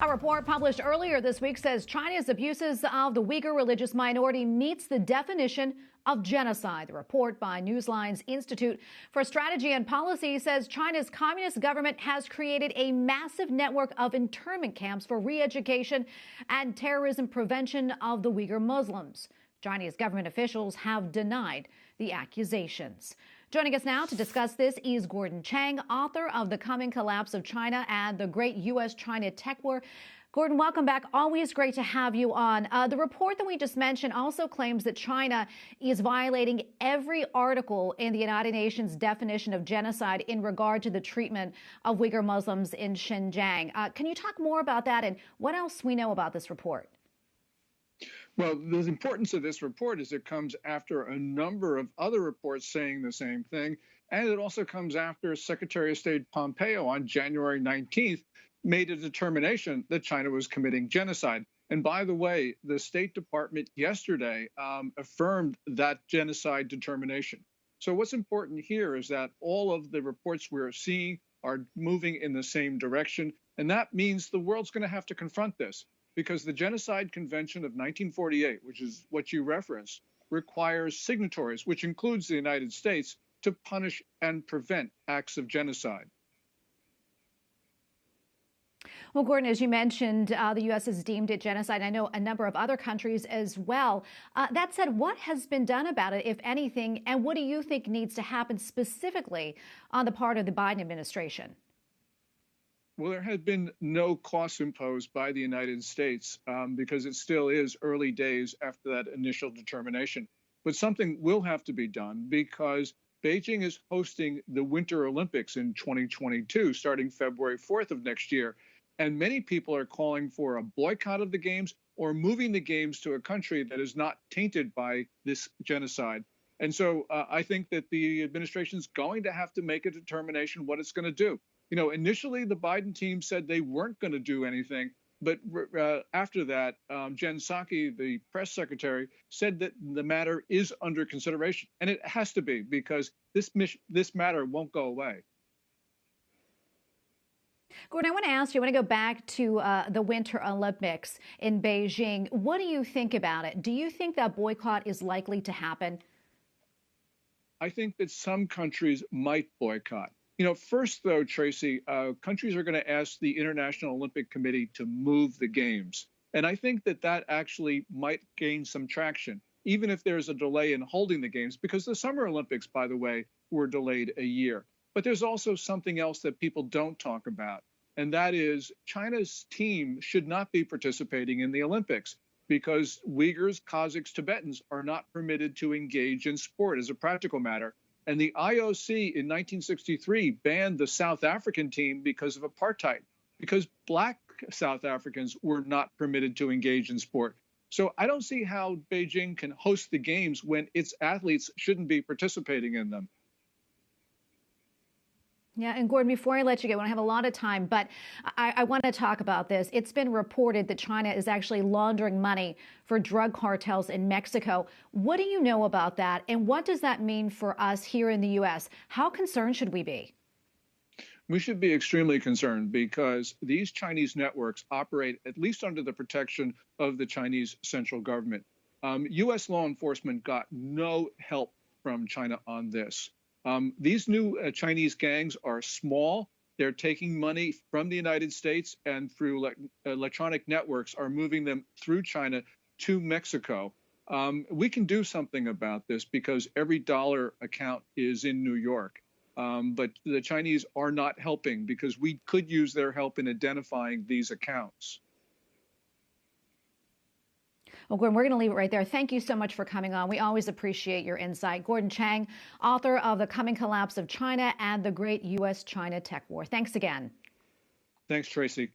A report published earlier this week says China's abuses of the Uyghur religious minority meets the definition of genocide. The report by Newsline's Institute for Strategy and Policy says China's communist government has created a massive network of internment camps for re-education and terrorism prevention of the Uyghur Muslims. Chinese government officials have denied the accusations. Joining us now to discuss this is Gordon Chang, author of The Coming Collapse of China and the Great U.S.-China Tech War. Gordon, welcome back. Always great to have you on. The report that we just mentioned also claims that China is violating every article in the United Nations definition of genocide in regard to the treatment of Uyghur Muslims in Xinjiang. Can you talk more about that and what else we know about this report? Well, the importance of this report is it comes after a number of other reports saying the same thing. And it also comes after Secretary of State Pompeo on January 19th made a determination that China was committing genocide. And by the way, the State Department yesterday affirmed that genocide determination. So what's important here is that all of the reports we're seeing are moving in the same direction. And that means the world's going to have to confront this, because the Genocide Convention of 1948, which is what you referenced, requires signatories, which includes the United States, to punish and prevent acts of genocide. Well, Gordon, as you mentioned, the U.S. has deemed it genocide. I know a number of other countries as well. That said, what has been done about it, if anything, and what do you think needs to happen specifically on the part of the Biden administration? Well, there has been no costs imposed by the United States because it still is early days after that initial determination. But something will have to be done because Beijing is hosting the Winter Olympics in 2022, starting February 4th of next year. And many people are calling for a boycott of the games or moving the games to a country that is not tainted by this genocide. And so I think that the administration is going to have to make a determination what it's going to do. You know, initially, the Biden team said they weren't going to do anything. But after that, Jen Psaki, the press secretary, said that the matter is under consideration. And it has to be, because this matter won't go away. Gordon, I want to ask you, I want to go back to the Winter Olympics in Beijing. What do you think about it? Do you think that boycott is likely to happen? I think that some countries might boycott. You know, first, though, Tracy, countries are going to ask the International Olympic Committee to move the games. And I think that that actually might gain some traction, even if there's a delay in holding the games, because the Summer Olympics, by the way, were delayed a year. But there's also something else that people don't talk about, and that is China's team should not be participating in the Olympics because Uyghurs, Kazakhs, Tibetans are not permitted to engage in sport as a practical matter. And the IOC in 1963 banned the South African team because of apartheid, because Black South Africans were not permitted to engage in sport. So I don't see how Beijing can host the games when its athletes shouldn't be participating in them. Yeah, and Gordon, before I let you go, I have a lot of time, but I want to talk about this. It's been reported that China is actually laundering money for drug cartels in Mexico. What do you know about that, and what does that mean for us here in the U.S.? How concerned should we be? We should be extremely concerned because these Chinese networks operate at least under the protection of the Chinese central government. U.S. law enforcement got no help from China on this. These new Chinese gangs are small. They're taking money from the United States and through electronic networks are moving them through China to Mexico. We can do something about this because every dollar account is in New York. But the Chinese are not helping because we could use their help in identifying these accounts. Well, Gordon, we're going to leave it right there. Thank you so much for coming on. We always appreciate your insight. Gordon Chang, author of The Coming Collapse of China and the Great U.S.-China Tech War. Thanks again. Thanks, Tracy.